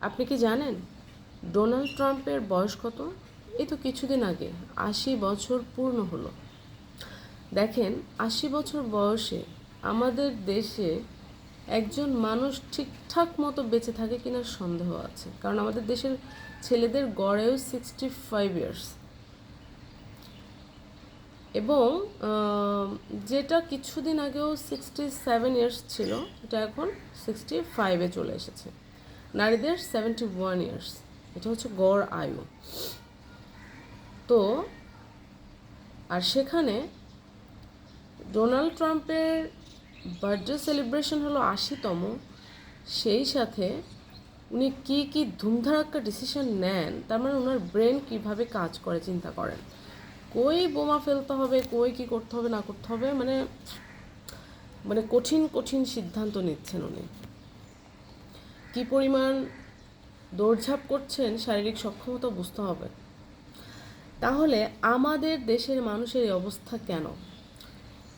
আপনি কি জানেন ডোনাল্ড ট্রাম্পের বয়স কত? এই তো কিছুদিন আগে 80 বছর পূর্ণ হলো। দেখেন, 80 বছর বয়সে আমাদের দেশে একজন মানুষ ঠিকঠাক মতো বেঁচে থাকে কিনা সন্দেহ আছে, কারণ আমাদের দেশের ছেলেদের গড়েও 65 ইয়ার্স, এবং যেটা কিছুদিন আগেও 67 ইয়ার্স ছিল, এটা এখন 65-এ চলে এসেছে। নারীদের 71 ইয়ার্স, এটা হচ্ছে গড় আয়ু। তো আর সেখানে ডোনাল্ড ট্রাম্পের বার্থডে সেলিব্রেশন হলো 80তম। সেই সাথে উনি কি কি ধুমধারাক্কা ডিসিশন নেন, তার মানে ওনার ব্রেন কিভাবে কাজ করে চিন্তা করেন। কই বোমা ফেলতে হবে, কই কি করতে হবে না করতে হবে, মানে মানে কঠিন কঠিন সিদ্ধান্ত নিচ্ছেন উনি। কি পরিমাণ দৌড়ঝাঁপ করছেন শারীরিক সক্ষমতা বুঝতে হবে। তাহলে আমাদের দেশের মানুষের এই অবস্থা কেন?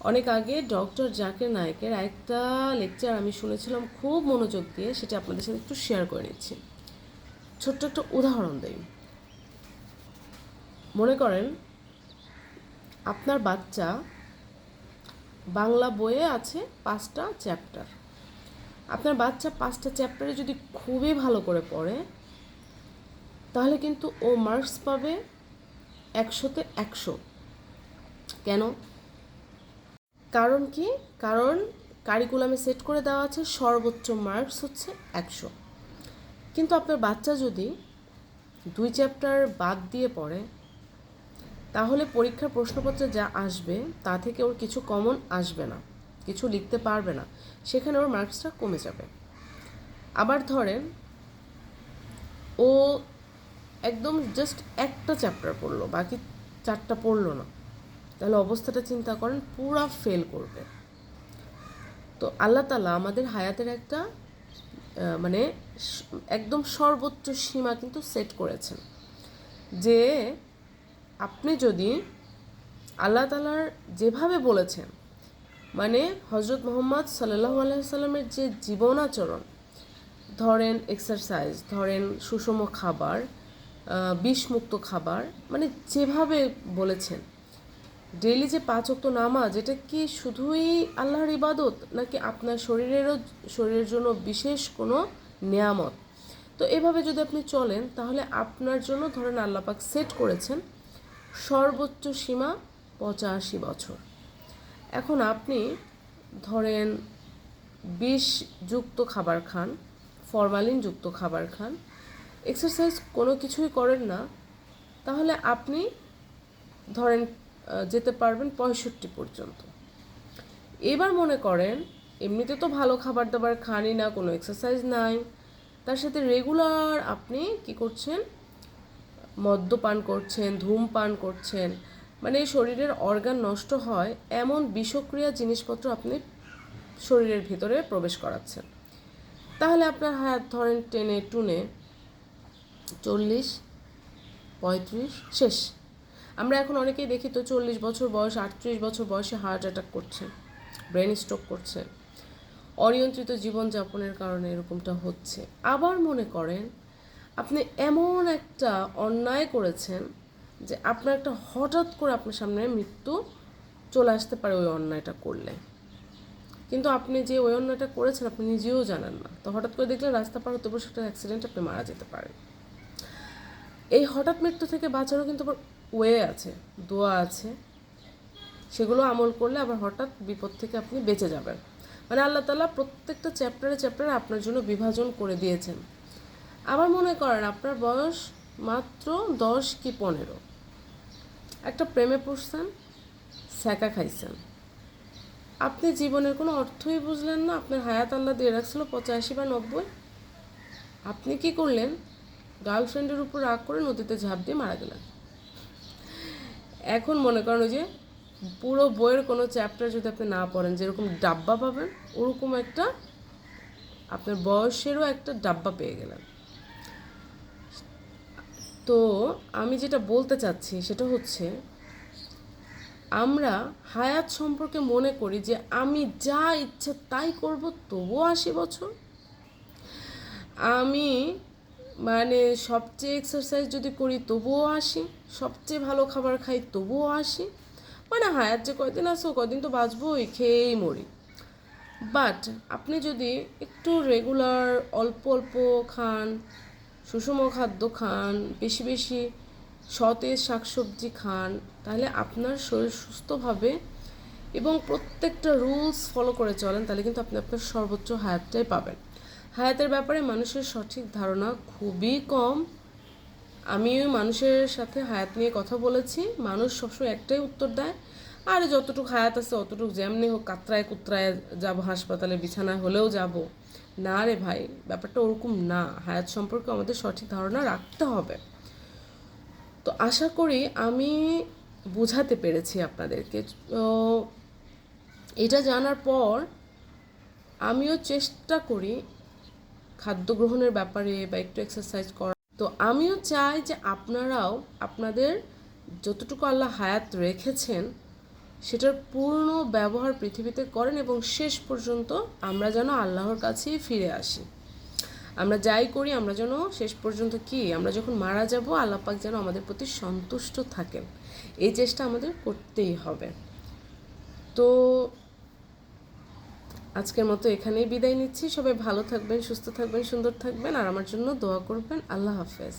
অনেক আগে ডক্টর জাকির নায়েকের একটা লেকচার আমি শুনেছিলাম খুব মনোযোগ দিয়ে, সেটা আপনাদের সাথে একটু শেয়ার করে নিচ্ছি। ছোট্ট একটা উদাহরণ দেই। মনে করেন আপনার বাচ্চা বাংলা বইয়ে আছে 5টা চ্যাপ্টার। আপনার বাচ্চা 5টা চ্যাপ্টারে যদি খুবই ভালো করে পড়ে, তাহলে কিন্তু ও মার্কস পাবে 100-তে 100। কেন? কারণ কি? কারণ কারিকুলামে সেট করে দেওয়া আছে সর্বোচ্চ মার্কস হচ্ছে 100। কিন্তু আপনার বাচ্চা যদি 2 চ্যাপ্টার বাদ দিয়ে পড়ে, তাহলে পরীক্ষার প্রশ্নপত্রে যা আসবে তা থেকে ওর কিছু কমন আসবে না, কিছু লিখতে পারবে না, সেখানে ওর মার্কসটা কমে যাবে। আবার ধরেন ও একদম জাস্ট একটা চ্যাপ্টার পড়লো, বাকি 4টা পড়লো না, তাহলে অবস্থাটা চিন্তা করেন, পুরা ফেল করবে। তো আল্লাহ তাআলা আমাদের হায়াতের একটা মানে একদম সর্বোচ্চ সীমা কিন্তু সেট করেছেন, যে আপনি যদি আল্লাহ তাআলার যেভাবে বলেছেন, মানে হজরত মুহাম্মদ সাল্লাল্লাহু আলাইহি সাল্লামের যে জীবনাচরণ, ধরেন এক্সারসাইজ, ধরেন সুষম খাবার, বিষমুক্ত খাবার, মানে যেভাবে বলেছেন, ডেইলি যে 5 ওয়াক্ত নামাজ, এটা কি শুধুই আল্লাহর ইবাদত, নাকি আপনার শরীরের জন্য বিশেষ কোনো নেয়ামত? তো এভাবে যদি আপনি চলেন, তাহলে আপনার জন্য ধরেন আল্লাহ পাক সেট করেছেন সর্বোচ্চ সীমা 85 বছর। এখন আপনি ধরেন বিষযুক্ত খাবার খান, ফরমালিনযুক্ত খাবার খান, এক্সারসাইজ কোনো কিছুই করেন না, তাহলে আপনি ধরেন যেতে পারবেন 65 পর্যন্ত। এবার মনে করেন এমনিতে তো ভালো খাবার দাবার খানই না, কোনো এক্সারসাইজ নাই, তার সাথে রেগুলার আপনি কি করছেন, মদ্যপান করছেন, ধূমপান করছেন, মানে শরীরের অর্গান নষ্ট হয় এমন বিষক্রিয়া জিনিসপত্র আপনি শরীরের ভিতরে প্রবেশ করাচ্ছেন। তাহলে আপনার হায়াত ধরেন টেনে টুনে 40, 35 শেষ। আমরা এখন অনেকেই দেখি তো 40 বছর বয়স, 38 বছর বয়সে হার্ট অ্যাটাক করছে, ব্রেন স্ট্রোক করছে। অনিয়ন্ত্রিত জীবনযাপনের কারণে এরকমটা হচ্ছে। আবার মনে করেন আপনি এমন একটা অন্যায় করেছেন যে আপনার একটা হঠাৎ করে আপনার সামনে মৃত্যু চলে আসতে পারে ওই অন্যায়টা করলে, কিন্তু আপনি যে ওই অন্যায়টা করেছেন আপনি নিজেও জানেন না। তো হঠাৎ করে দেখলেন রাস্তা পার হতে বসে একটা অ্যাক্সিডেন্ট, আপনি মারা যেতে পারেন। এই হঠাৎ মৃত্যু থেকে বাঁচারও কিন্তু আবার ওয়ে আছে, দোয়া আছে, সেগুলো আমল করলে আবার হঠাৎ বিপদ থেকে আপনি বেঁচে যাবেন। মানে আল্লাহ তাআলা প্রত্যেকটা চ্যাপ্টারে আপনার জন্য বিভাজন করে দিয়েছেন। আবার মনে করেন আপনার বয়স মাত্র 10 কি 15, একটা প্রেমে পড়ছেন, ছ্যাঁকা খাইছেন, আপনি জীবনের কোনো অর্থই বুঝলেন না, আপনার হায়াত আল্লাহ দিয়ে রাখছিল 85 বা 90, আপনি কি করলেন, গার্লফ্রেন্ডের উপর রাগ করে নদীতে ঝাঁপ দিয়ে মারা গেলেন। এখন মনে করেন ওই যে পুরো বইয়ের কোনো চ্যাপ্টার যদি আপনি না পড়েন, যেরকম ডাব্বা পাবেন, ওরকম একটা আপনার বয়সেরও একটা ডাব্বা পেয়ে গেলেন। তো আমি যেটা বলতে চাচ্ছি সেটা হচ্ছে, আমরা হায়াত সম্পর্কে মনে করি যে আমি যা ইচ্ছে তাই করব, তবুও 80 বছর। আমি মানে সবচেয়ে এক্সারসাইজ যদি করি তবুও আসি, সবচেয়ে ভালো খাবার খাই তবুও আসি, মানে হায়াত যে কয়দিন আসো কয়দিন তো বাঁচবোই, খেয়েই মরি। বাট আপনি যদি একটু রেগুলার অল্প অল্প খান, সুষম খাদ্য খান, বেশি বেশি সতেজ শাকসবজি খান, তাহলে আপনার শরীর সুস্থভাবে এবং প্রত্যেকটা রুলস ফলো করে চলেন, তাহলে কিন্তু আপনি আপনার সর্বোচ্চ হায়াতটাই পাবেন। হায়াতের ব্যাপারে মানুষের সঠিক ধারণা খুবই কম। আমিও মানুষের সাথে হায়াত নিয়ে কথা বলেছি, মানুষ সবসময় একটাই উত্তর দেয়, আরে যতটুকু হায়াত আছে অতটুকু যেমনি হোক কাতরায় কুতরায় যাবো, হাসপাতালে বিছানায় হলেও যাব। না রে ভাই, ব্যাপারটা ওরকম না। হায়াত সম্পর্কে আমাদের সঠিক ধারণা রাখতে হবে। তো আশা করি আমি বোঝাতে পেরেছি আপনাদেরকে। তো এটা জানার পর আমিও চেষ্টা করি খাদ্য গ্রহণের ব্যাপারে বা একটু এক্সারসাইজ করা। তো আমিও চাই যে আপনারাও আপনাদের যতটুকু আল্লাহ হায়াত রেখেছেন সেটার পূর্ণ ব্যবহার পৃথিবীতে করেন এবং শেষ পর্যন্ত আমরা যেন আল্লাহর কাছেই ফিরে আসি। আমরা যাই করি আমরা যেন শেষ পর্যন্ত আমরা যখন মারা যাব আল্লাহ পাক যেন আমাদের প্রতি সন্তুষ্ট থাকেন, এই চেষ্টা আমাদের করতেই হবে। তো আজকের মতো এখানেই বিদায় নিচ্ছি। সবাই ভালো থাকবেন, সুস্থ থাকবেন, সুন্দর থাকবেন, আর আমার জন্য দোয়া করবেন। আল্লাহ হাফেজ।